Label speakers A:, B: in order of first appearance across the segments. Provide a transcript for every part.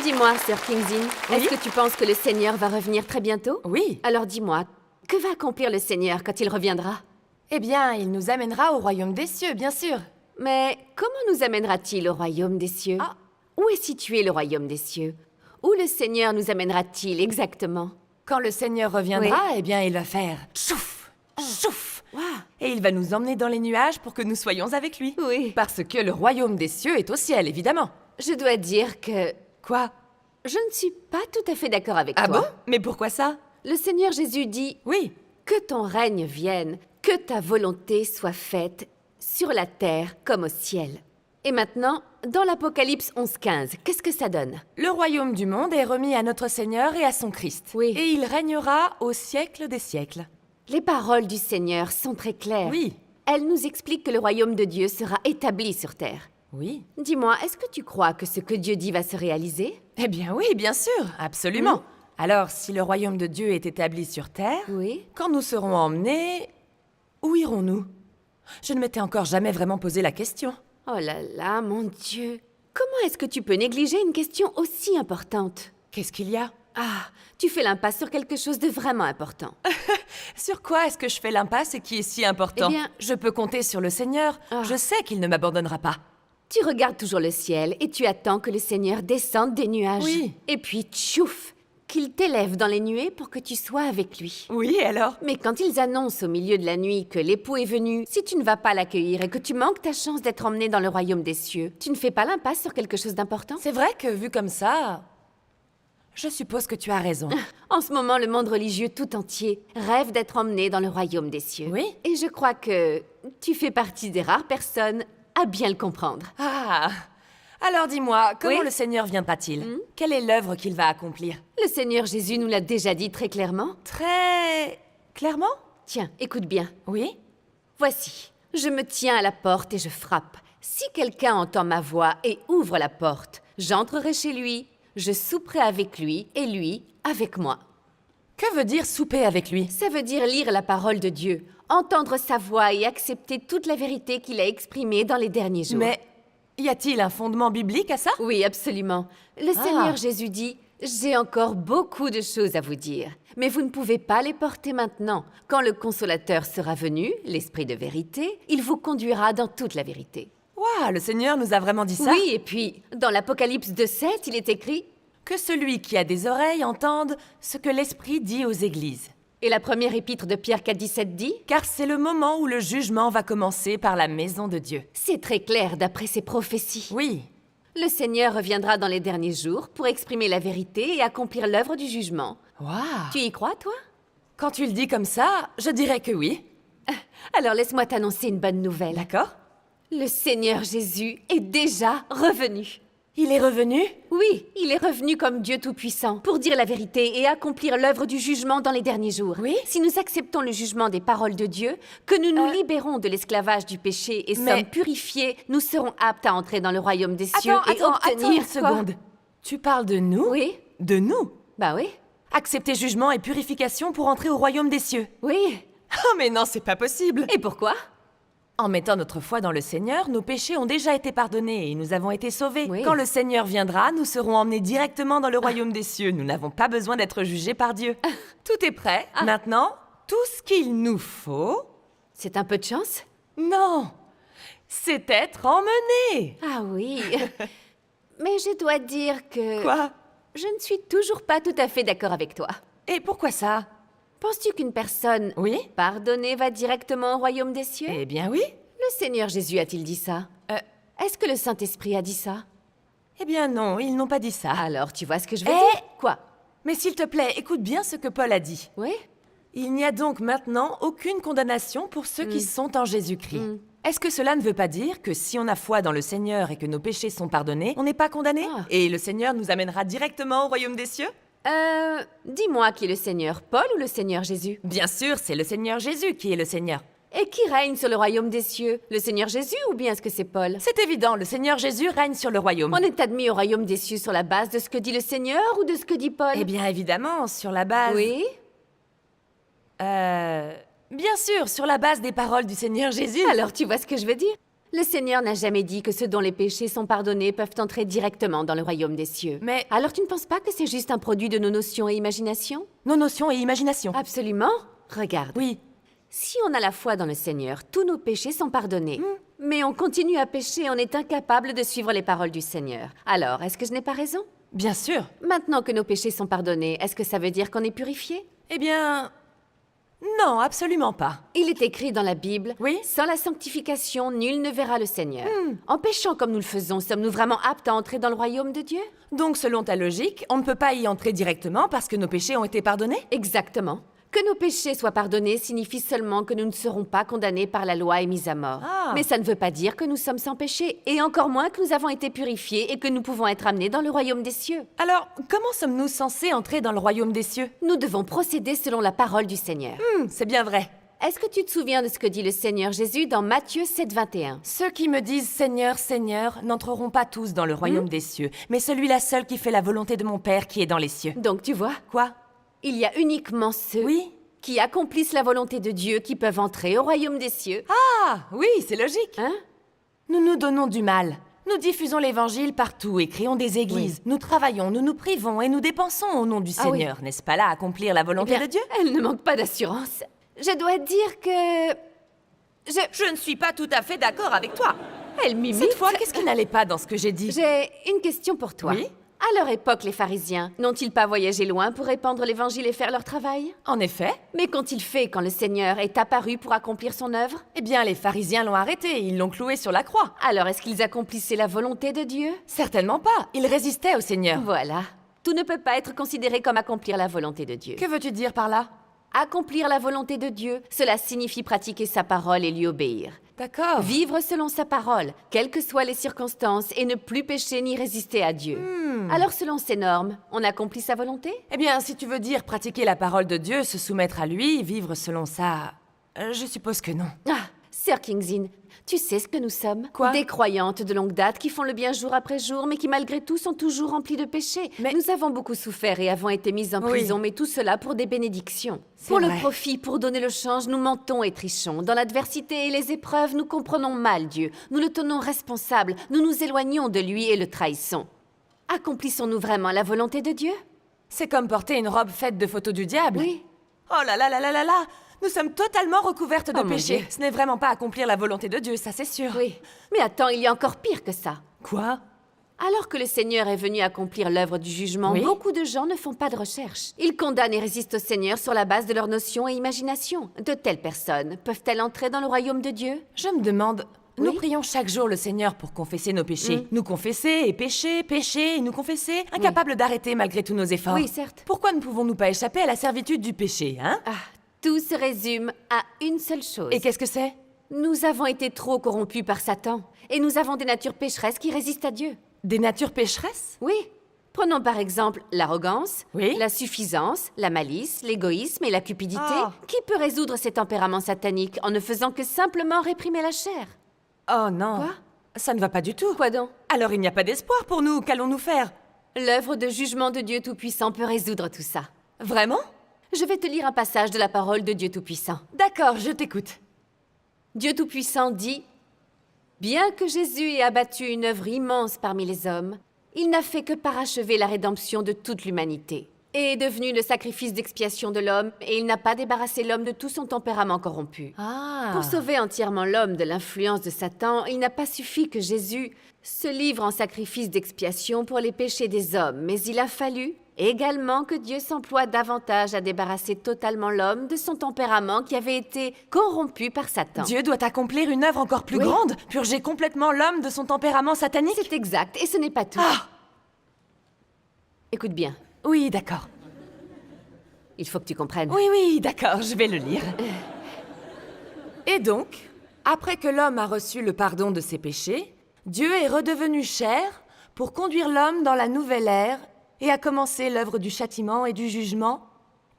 A: Dis-moi, Sir Kingsley,
B: Oui?
A: est-ce que tu penses que le Seigneur va revenir très bientôt?
B: Oui.
A: Alors dis-moi, que va accomplir le Seigneur quand il reviendra?
B: Eh bien, il nous amènera au royaume des cieux, bien sûr.
A: Mais comment nous amènera-t-il au royaume des cieux?
B: Ah.
A: Où est situé le royaume des cieux? Où le Seigneur nous amènera-t-il exactement?
B: Quand le Seigneur reviendra, eh bien, il va faire chouf, chouf.
A: Waouh!
B: Et il va nous emmener dans les nuages pour que nous soyons avec lui.
A: Oui.
B: Parce que le royaume des cieux est au ciel, évidemment.
A: Je dois dire que
B: Quoi?
A: je ne suis pas tout à fait d'accord avec
B: Ah
A: toi.
B: bon? Mais pourquoi ça?
A: Le Seigneur Jésus dit
B: Oui.
A: que ton règne vienne, que ta volonté soit faite sur la terre comme au ciel. Et maintenant, dans l'Apocalypse 11:15, qu'est-ce que ça donne?
B: Le royaume du monde est remis à notre Seigneur et à son Christ.
A: Oui.
B: Et il régnera au siècle des siècles.
A: Les paroles du Seigneur sont très claires.
B: Oui.
A: Elles nous expliquent que le royaume de Dieu sera établi sur terre.
B: Oui.
A: Dis-moi, est-ce que tu crois que ce que Dieu dit va se réaliser?
B: Eh bien oui, bien sûr, absolument. Alors, si le royaume de Dieu est établi sur terre,
A: Oui.
B: quand nous serons emmenés, où irons-nous? Je ne m'étais encore jamais vraiment posé la question.
A: Oh là là, mon Dieu. Comment est-ce que tu peux négliger une question aussi importante?
B: Qu'est-ce qu'il y a?
A: Ah, tu fais l'impasse sur quelque chose de vraiment important.
B: Sur quoi est-ce que je fais l'impasse et qui est si important?
A: Eh bien-
B: je peux compter sur le Seigneur.
A: Ah.
B: Je sais qu'il ne m'abandonnera pas.
A: Tu regardes toujours le ciel et tu attends que le Seigneur descende des nuages.
B: Oui.
A: Et puis, tchouf, qu'il t'élève dans les nuées pour que tu sois avec lui.
B: Oui, alors?
A: Mais quand ils annoncent au milieu de la nuit que l'époux est venu, si tu ne vas pas l'accueillir et que tu manques ta chance d'être emmené dans le royaume des cieux, tu ne fais pas l'impasse sur quelque chose d'important?
B: C'est vrai que vu comme ça, je suppose que tu as raison.
A: En ce moment, le monde religieux tout entier rêve d'être emmené dans le royaume des cieux.
B: Oui.
A: Et je crois que tu fais partie des rares personnes à bien le comprendre.
B: Ah. Alors dis-moi, comment
A: Oui?
B: le Seigneur viendra-t-il? Quelle est l'œuvre qu'il va accomplir?
A: Le Seigneur Jésus nous l'a déjà dit très clairement.
B: Très clairement?
A: Tiens, écoute bien.
B: Oui.
A: Voici, je me tiens à la porte et je frappe. Si quelqu'un entend ma voix et ouvre la porte, j'entrerai chez lui, je souperai avec lui et lui avec moi.
B: Que veut dire souper avec lui?
A: Ça veut dire lire la parole de Dieu, entendre sa voix et accepter toute la vérité qu'il a exprimée dans les derniers jours.
B: Mais y a-t-il un fondement biblique à ça?
A: Oui, absolument. Le Seigneur Jésus dit « J'ai encore beaucoup de choses à vous dire, mais vous ne pouvez pas les porter maintenant. Quand le Consolateur sera venu, l'Esprit de vérité, il vous conduira dans toute la vérité. »
B: Waouh, le Seigneur nous a vraiment dit ça?
A: Oui, et puis, dans l'Apocalypse 2:7, il est écrit
B: Que celui qui a des oreilles entende ce que l'Esprit dit aux églises.
A: et la première épître de Pierre 4:17 dit
B: Car c'est le moment où le jugement va commencer par la maison de Dieu.
A: c'est très clair d'après ces prophéties.
B: Oui.
A: Le Seigneur reviendra dans les derniers jours pour exprimer la vérité et accomplir l'œuvre du jugement.
B: Waouh.
A: Tu y crois, toi?
B: Quand tu le dis comme ça, je dirais que oui.
A: Alors laisse-moi t'annoncer une bonne nouvelle.
B: D'accord?
A: Le Seigneur Jésus est déjà revenu.
B: Il est revenu?
A: Oui, il est revenu comme Dieu Tout-Puissant pour dire la vérité et accomplir l'œuvre du jugement dans les derniers jours.
B: Oui.
A: Si nous acceptons le jugement des paroles de Dieu, que nous nous libérons de l'esclavage du péché et
B: mais-
A: sommes purifiés, nous serons aptes à entrer dans le royaume des cieux
B: Attends,
A: et obtenir...
B: une seconde. Tu parles de nous?
A: Oui,
B: De nous?
A: bah oui,
B: Accepter jugement et purification pour entrer au royaume des cieux.
A: oui.
B: Oh mais non, c'est pas possible.
A: Et pourquoi?
B: En mettant notre foi dans le Seigneur, nos péchés ont déjà été pardonnés et nous avons été sauvés.
A: Oui.
B: Quand le Seigneur viendra, nous serons emmenés directement dans le royaume des cieux. Nous n'avons pas besoin d'être jugés par Dieu. Tout est prêt. Maintenant, tout ce qu'il nous faut...
A: C'est un peu de chance?
B: Non, c'est être emmené.
A: Ah oui. Mais je dois dire que...
B: Quoi?
A: Je ne suis toujours pas tout à fait d'accord avec toi.
B: Et pourquoi ça?
A: Penses-tu qu'une personne
B: Oui?
A: pardonnée va directement au royaume des cieux?
B: Eh bien oui.
A: Le Seigneur Jésus a-t-il dit ça? Est-ce que le Saint-Esprit a dit ça?
B: Eh bien non, ils n'ont pas dit ça.
A: Alors, tu vois ce que je veux
B: Eh
A: dire? Quoi?
B: Mais s'il te plaît, écoute bien ce que Paul a dit.
A: Oui?
B: Il n'y a donc maintenant aucune condamnation pour ceux qui sont en Jésus-Christ. Est-ce que cela ne veut pas dire que si on a foi dans le Seigneur et que nos péchés sont pardonnés, on n'est pas condamné?
A: Ah.
B: Et le Seigneur nous amènera directement au royaume des cieux?
A: Dis-moi qui est le Seigneur, Paul ou le Seigneur Jésus?
B: Bien sûr, c'est le Seigneur Jésus qui est le Seigneur.
A: Et qui règne sur le royaume des cieux? Le Seigneur Jésus ou bien est-ce que c'est Paul?
B: C'est évident, le Seigneur Jésus règne sur le royaume.
A: On est admis au royaume des cieux sur la base de ce que dit le Seigneur ou de ce que dit Paul?
B: Eh bien évidemment, sur la base...
A: Oui?
B: Bien sûr, sur la base des paroles du Seigneur Jésus.
A: Alors tu vois ce que je veux dire? Le Seigneur n'a jamais dit que ceux dont les péchés sont pardonnés peuvent entrer directement dans le royaume des cieux.
B: Mais
A: Alors tu ne penses pas que c'est juste un produit de nos notions et imaginations?
B: nos notions et imagination.
A: Absolument. Regarde.
B: Oui.
A: Si on a la foi dans le Seigneur, tous nos péchés sont pardonnés. Mais on continue à pécher et on est incapable de suivre les paroles du Seigneur. Alors, est-ce que je n'ai pas raison?
B: Bien sûr.
A: Maintenant que nos péchés sont pardonnés, est-ce que ça veut dire qu'on est purifié?
B: Eh bien... Non, absolument pas.
A: Il est écrit dans la Bible,
B: Oui.
A: sans la sanctification, nul ne verra le Seigneur. En péchant comme nous le faisons, sommes-nous vraiment aptes à entrer dans le royaume de Dieu?
B: Donc, selon ta logique, on ne peut pas y entrer directement parce que nos péchés ont été pardonnés?
A: Exactement. Que nos péchés soient pardonnés signifie seulement que nous ne serons pas condamnés par la loi et mis à mort.
B: Ah.
A: Mais ça ne veut pas dire que nous sommes sans péché, et encore moins que nous avons été purifiés et que nous pouvons être amenés dans le royaume des cieux.
B: Alors, comment sommes-nous censés entrer dans le royaume des cieux?
A: Nous devons procéder selon la parole du Seigneur.
B: C'est bien vrai.
A: Est-ce que tu te souviens de ce que dit le Seigneur Jésus dans Matthieu 7, 21?
B: Ceux qui me disent Seigneur, Seigneur, n'entreront pas tous dans le royaume des cieux, mais celui-là seul qui fait la volonté de mon Père qui est dans les cieux.
A: Donc tu vois,
B: Quoi?
A: il y a uniquement ceux
B: Oui?
A: qui accomplissent la volonté de Dieu qui peuvent entrer au royaume des cieux.
B: Ah, oui, c'est logique.
A: Hein?
B: Nous nous donnons du mal. Nous diffusons l'évangile partout et créons des églises. Nous travaillons, nous nous privons et nous dépensons au nom du
A: Ah oui.
B: Seigneur. N'est-ce pas là accomplir la volonté
A: Eh bien,
B: de Dieu?
A: elle ne manque pas d'assurance. Je dois dire que...
B: Je ne suis pas tout à fait d'accord avec toi.
A: Elle m'imite.
B: Cette fois, qu'est-ce qui n'allait pas dans ce que j'ai dit?
A: J'ai une question pour toi.
B: Oui?
A: À leur époque, les pharisiens n'ont-ils pas voyagé loin pour répandre l'évangile et faire leur travail?
B: En effet.
A: Mais qu'ont-ils fait quand le Seigneur est apparu pour accomplir son œuvre?
B: Eh bien, les pharisiens l'ont arrêté, ils l'ont cloué sur la croix.
A: Alors est-ce qu'ils accomplissaient la volonté de Dieu?
B: Certainement pas, ils résistaient au Seigneur.
A: Voilà. Tout ne peut pas être considéré comme accomplir la volonté de Dieu.
B: Que veux-tu dire par là?
A: Accomplir la volonté de Dieu, cela signifie pratiquer sa parole et lui obéir.
B: D'accord.
A: Vivre selon sa parole, quelles que soient les circonstances, et ne plus pécher ni résister à Dieu. Alors selon ces normes, on accomplit sa volonté?
B: Eh bien, si tu veux dire pratiquer la parole de Dieu, se soumettre à lui, vivre selon ça... je suppose que non.
A: Ah, Sir Kingsin, tu sais ce que nous sommes?
B: Quoi?
A: Des croyantes de longue date qui font le bien jour après jour, mais qui malgré tout sont toujours remplies de péchés.
B: Mais-
A: Nous avons beaucoup souffert et avons été mises en
B: Oui.
A: prison, mais tout cela pour des bénédictions.
B: C'est
A: Pour
B: vrai.
A: le profit, pour donner le change, nous mentons et trichons. Dans l'adversité et les épreuves, nous comprenons mal Dieu. Nous le tenons responsable, nous nous éloignons de lui et le trahissons. Accomplissons-nous vraiment la volonté de Dieu?
B: C'est comme porter une robe faite de photos du diable.
A: Oui.
B: Oh là là là là là là! Nous sommes totalement recouvertes de
A: Oh mon
B: péché.
A: Dieu.
B: Ce n'est vraiment pas accomplir la volonté de Dieu, ça c'est sûr.
A: Oui. Mais attends, il y a encore pire que ça.
B: Quoi?
A: Alors que le Seigneur est venu accomplir l'œuvre du jugement,
B: Oui.
A: beaucoup de gens ne font pas de recherche. Ils condamnent et résistent au Seigneur sur la base de leurs notions et imaginations. De telles personnes peuvent-elles entrer dans le royaume de Dieu?
B: Je me demande... Nous
A: Oui.
B: prions chaque jour le Seigneur pour confesser nos péchés. Nous confesser et pécher, pécher et nous confesser, incapables d'arrêter malgré tous nos efforts.
A: Oui, certes.
B: Pourquoi ne pouvons-nous pas échapper à la servitude du péché, hein?
A: Ah, tout se résume à une seule chose.
B: Et qu'est-ce que c'est?
A: Nous avons été trop corrompus par Satan. Et nous avons des natures pécheresses qui résistent à Dieu.
B: Des natures pécheresses?
A: Oui. Prenons par exemple l'arrogance,
B: Oui.
A: la suffisance, la malice, l'égoïsme et la cupidité.
B: Ah.
A: Qui peut résoudre ces tempéraments sataniques en ne faisant que simplement réprimer la chair?
B: Oh non.
A: Quoi?
B: Ça ne va pas du tout.
A: Quoi donc?
B: Alors il n'y a pas d'espoir pour nous, qu'allons-nous faire?
A: L'œuvre de jugement de Dieu Tout-Puissant peut résoudre tout ça.
B: Vraiment?
A: Je vais te lire un passage de la parole de Dieu Tout-Puissant.
B: D'accord, je t'écoute.
A: Dieu Tout-Puissant dit « Bien que Jésus ait abattu une œuvre immense parmi les hommes, il n'a fait que parachever la rédemption de toute l'humanité et est devenu le sacrifice d'expiation de l'homme et il n'a pas débarrassé l'homme de tout son tempérament corrompu.
B: Ah.
A: Pour sauver entièrement l'homme de l'influence de Satan, il n'a pas suffi que Jésus se livre en sacrifice d'expiation pour les péchés des hommes, mais il a fallu également que Dieu s'emploie davantage à débarrasser totalement l'homme de son tempérament qui avait été corrompu par Satan.
B: Dieu doit accomplir une œuvre encore plus
A: Oui.
B: grande, purger complètement l'homme de son tempérament satanique.
A: C'est exact, et ce n'est pas tout.
B: Ah.
A: Écoute bien,
B: Oui, d'accord.
A: il faut que tu comprennes.
B: Oui, oui, d'accord, je vais le lire. Et donc, après que l'homme a reçu le pardon de ses péchés, Dieu est redevenu chair pour conduire l'homme dans la nouvelle ère et a commencé l'œuvre du châtiment et du jugement,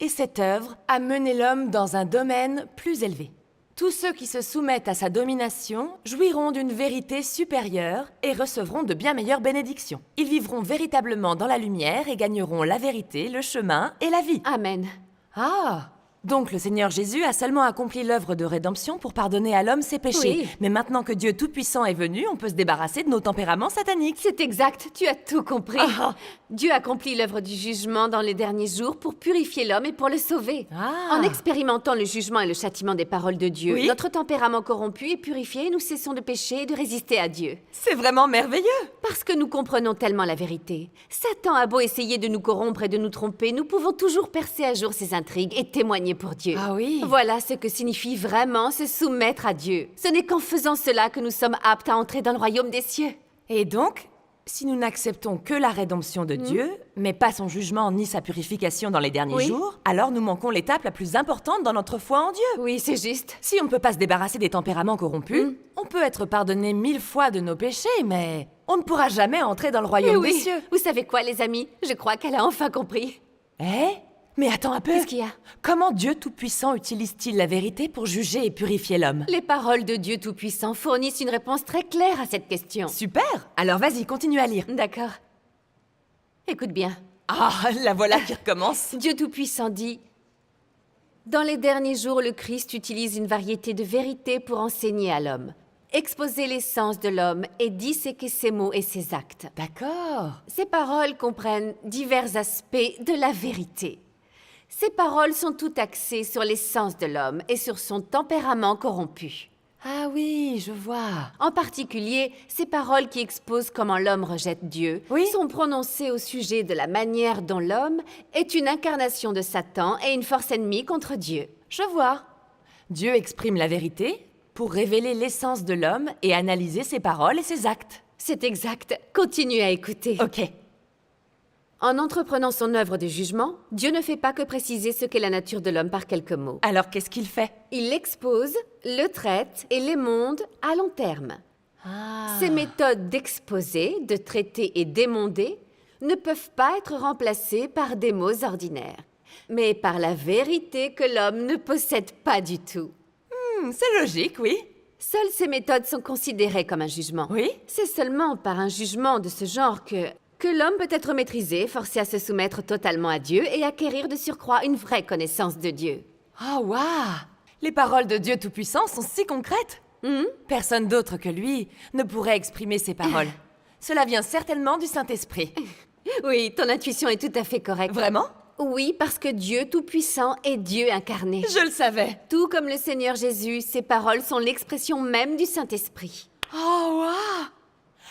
B: et cette œuvre a mené l'homme dans un domaine plus élevé. Tous ceux qui se soumettent à sa domination jouiront d'une vérité supérieure et recevront de bien meilleures bénédictions. Ils vivront véritablement dans la lumière et gagneront la vérité, le chemin et la vie.
A: Amen.
B: Ah, Donc le Seigneur Jésus a seulement accompli l'œuvre de rédemption pour pardonner à l'homme ses péchés.
A: Oui.
B: Mais maintenant que Dieu Tout-Puissant est venu, on peut se débarrasser de nos tempéraments sataniques.
A: C'est exact, tu as tout compris.
B: Ah.
A: Dieu accomplit l'œuvre du jugement dans les derniers jours pour purifier l'homme et pour le sauver.
B: Ah.
A: En expérimentant le jugement et le châtiment des paroles de Dieu,
B: Oui.
A: notre tempérament corrompu est purifié et nous cessons de pécher et de résister à Dieu.
B: C'est vraiment merveilleux.
A: Parce que nous comprenons tellement la vérité. Satan a beau essayer de nous corrompre et de nous tromper, nous pouvons toujours percer à jour ses intrigues et témoigner pour Dieu.
B: Ah oui.
A: Voilà ce que signifie vraiment se soumettre à Dieu. Ce n'est qu'en faisant cela que nous sommes aptes à entrer dans le royaume des cieux.
B: Et donc, si nous n'acceptons que la rédemption de Dieu, mais pas son jugement ni sa purification dans les derniers
A: Oui.
B: jours, alors nous manquons l'étape la plus importante dans notre foi en Dieu.
A: Oui, c'est juste.
B: Si on ne peut pas se débarrasser des tempéraments corrompus, on peut être pardonné 1000 fois de nos péchés, mais on ne pourra jamais entrer dans le
A: Mais
B: royaume des
A: oui,
B: cieux.
A: vous savez quoi, les amis? Je crois qu'elle a enfin compris.
B: Eh? Mais attends un peu.
A: Qu'est-ce qu'il y a?
B: Comment Dieu Tout-Puissant utilise-t-il la vérité pour juger et purifier l'homme?
A: Les paroles de Dieu Tout-Puissant fournissent une réponse très claire à cette question.
B: Super. Alors vas-y, continue à lire.
A: D'accord. Écoute bien.
B: Ah, la voilà qui recommence.
A: Dieu Tout-Puissant dit: dans les derniers jours, le Christ utilise une variété de vérités pour enseigner à l'homme, exposer l'essence de l'homme et disséquer ses mots et ses actes.
B: D'accord.
A: Ces paroles comprennent divers aspects de la vérité. Ces paroles sont toutes axées sur l'essence de l'homme et sur son tempérament corrompu.
B: Ah oui, je vois.
A: En particulier, ces paroles qui exposent comment l'homme rejette Dieu
B: Oui.
A: sont prononcées au sujet de la manière dont l'homme est une incarnation de Satan et une force ennemie contre Dieu.
B: Je vois. Dieu exprime la vérité pour révéler l'essence de l'homme et analyser ses paroles et ses actes.
A: C'est exact. Continue à écouter.
B: Ok.
A: En entreprenant son œuvre de jugement, Dieu ne fait pas que préciser ce qu'est la nature de l'homme par quelques mots.
B: Alors qu'est-ce qu'il fait?
A: Il l'expose, le traite et l'émonde à long terme.
B: Ah.
A: Ces méthodes d'exposer, de traiter et d'émonder ne peuvent pas être remplacées par des mots ordinaires, mais par la vérité que l'homme ne possède pas du tout.
B: C'est logique, oui.
A: Seules ces méthodes sont considérées comme un jugement.
B: Oui.
A: C'est seulement par un jugement de ce genre que l'homme peut être maîtrisé, forcé à se soumettre totalement à Dieu et acquérir de surcroît une vraie connaissance de Dieu.
B: Ah, waouh! Les paroles de Dieu Tout-Puissant sont si concrètes. Personne d'autre que lui ne pourrait exprimer ces paroles. Cela vient certainement du Saint-Esprit.
A: Oui, ton intuition est tout à fait correcte.
B: Vraiment?
A: Oui, parce que Dieu Tout-Puissant est Dieu incarné.
B: Je le savais.
A: Tout comme le Seigneur Jésus, ces paroles sont l'expression même du Saint-Esprit.
B: Oh, waouh!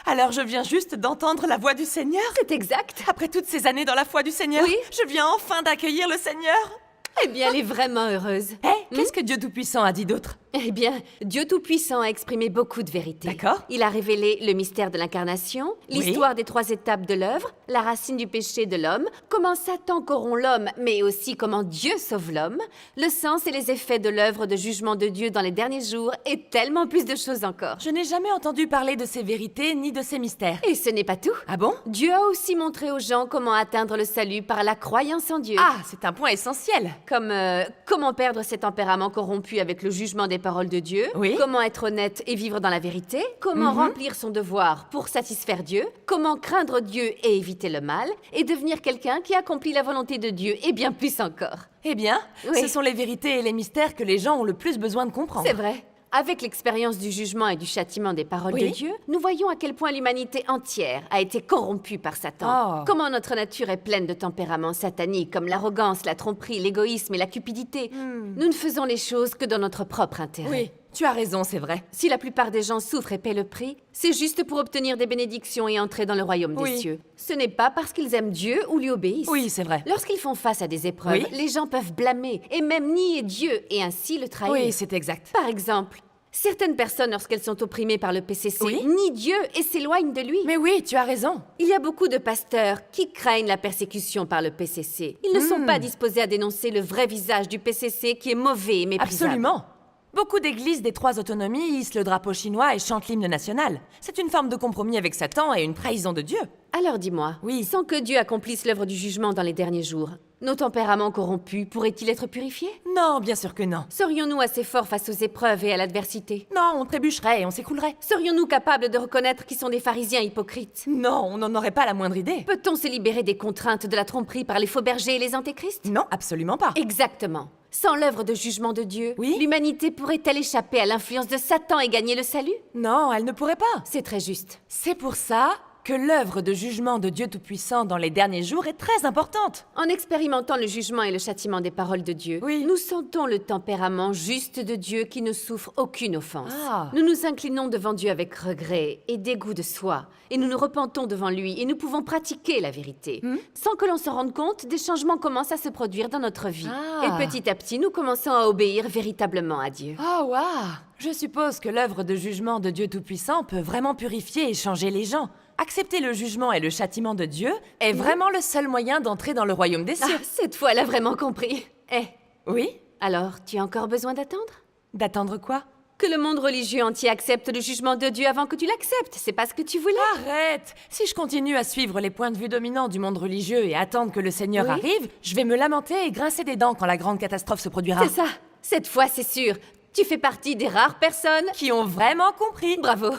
B: Alors je viens juste d'entendre la voix du Seigneur?
A: C'est exact.
B: Après toutes ces années dans la foi du Seigneur,
A: Oui.
B: je viens enfin d'accueillir le Seigneur.
A: Eh bien, elle est vraiment heureuse.
B: Qu'est-ce que Dieu Tout-Puissant a dit d'autre?
A: Eh bien, Dieu Tout-Puissant a exprimé beaucoup de vérités.
B: D'accord.
A: Il a révélé le mystère de l'incarnation, l'histoire des 3 étapes de l'œuvre, la racine du péché de l'homme, comment Satan corrompt l'homme, mais aussi comment Dieu sauve l'homme, le sens et les effets de l'œuvre de jugement de Dieu dans les derniers jours, et tellement plus de choses encore.
B: Je n'ai jamais entendu parler de ces vérités ni de ces mystères.
A: Et ce n'est pas tout.
B: Ah bon?
A: Dieu a aussi montré aux gens comment atteindre le salut par la croyance en Dieu.
B: Ah, c'est un point essentiel.
A: Comme comment perdre ses tempéraments corrompus avec le jugement des paroles de Dieu,
B: Oui.
A: comment être honnête et vivre dans la vérité, comment remplir son devoir pour satisfaire Dieu, comment craindre Dieu et éviter le mal, et devenir quelqu'un qui accomplit la volonté de Dieu et bien plus encore.
B: Eh bien,
A: Oui.
B: ce sont les vérités et les mystères que les gens ont le plus besoin de comprendre.
A: C'est vrai. Avec l'expérience du jugement et du châtiment des paroles
B: Oui.
A: de Dieu, nous voyons à quel point l'humanité entière a été corrompue par Satan.
B: Oh.
A: Comment notre nature est pleine de tempéraments sataniques comme l'arrogance, la tromperie, l'égoïsme et la cupidité. Nous ne faisons les choses que dans notre propre intérêt.
B: Oui, tu as raison, c'est vrai.
A: Si la plupart des gens souffrent et paient le prix, c'est juste pour obtenir des bénédictions et entrer dans le royaume des
B: Oui.
A: cieux. Ce n'est pas parce qu'ils aiment Dieu ou lui obéissent.
B: Oui, c'est vrai.
A: Lorsqu'ils font face à des épreuves,
B: Oui.
A: les gens peuvent blâmer et même nier Dieu et ainsi le trahir.
B: Oui, c'est exact.
A: Par exemple, certaines personnes, lorsqu'elles sont opprimées par le PCC,
B: Oui.
A: nient Dieu et s'éloignent de lui.
B: Mais oui, tu as raison.
A: Il y a beaucoup de pasteurs qui craignent la persécution par le PCC. Ils ne sont pas disposés à dénoncer le vrai visage du PCC qui est mauvais et méprisable.
B: Absolument. Beaucoup d'églises des 3 autonomies hissent le drapeau chinois et chantent l'hymne national. C'est une forme de compromis avec Satan et une trahison de Dieu.
A: Alors dis-moi,
B: Oui.
A: sans que Dieu accomplisse l'œuvre du jugement dans les derniers jours, Nos tempéraments corrompus pourraient-ils être purifiés?
B: Non, bien sûr que non.
A: Serions-nous assez forts face aux épreuves et à l'adversité?
B: Non, on trébucherait et on s'écroulerait.
A: Serions-nous capables de reconnaître qui sont des pharisiens hypocrites?
B: Non, on n'en aurait pas la moindre idée.
A: Peut-on se libérer des contraintes de la tromperie par les faux bergers et les antéchrists?
B: Non, absolument pas.
A: Exactement. Sans l'œuvre de jugement de Dieu,
B: Oui.
A: l'humanité pourrait-elle échapper à l'influence de Satan et gagner le salut?
B: Non, elle ne pourrait pas.
A: C'est très juste.
B: C'est pour ça que l'œuvre de jugement de Dieu Tout-Puissant dans les derniers jours est très importante.
A: En expérimentant le jugement et le châtiment des paroles de Dieu,
B: Oui.
A: nous sentons le tempérament juste de Dieu qui ne souffre aucune offense.
B: Ah.
A: Nous nous inclinons devant Dieu avec regret et dégoût de soi, et nous nous repentons devant lui, et nous pouvons pratiquer la vérité. Sans que l'on se rende compte, des changements commencent à se produire dans notre vie.
B: Ah.
A: Et petit à petit, nous commençons à obéir véritablement à Dieu.
B: Oh, waouh! Je suppose que l'œuvre de jugement de Dieu Tout-Puissant peut vraiment purifier et changer les gens. Accepter le jugement et le châtiment de Dieu est vraiment le seul moyen d'entrer dans le royaume des cieux.
A: Ah, cette fois, elle a vraiment compris. Eh,
B: Oui?
A: alors, tu as encore besoin d'attendre?
B: D'attendre quoi?
A: Que le monde religieux entier accepte le jugement de Dieu avant que tu l'acceptes, c'est pas ce que tu voulais.
B: Arrête! Si je continue à suivre les points de vue dominants du monde religieux et attendre que le Seigneur
A: Oui?
B: arrive, je vais me lamenter et grincer des dents quand la grande catastrophe se produira.
A: C'est ça. Cette fois, c'est sûr. Tu fais partie des rares personnes.
B: Qui ont vraiment compris.
A: Bravo.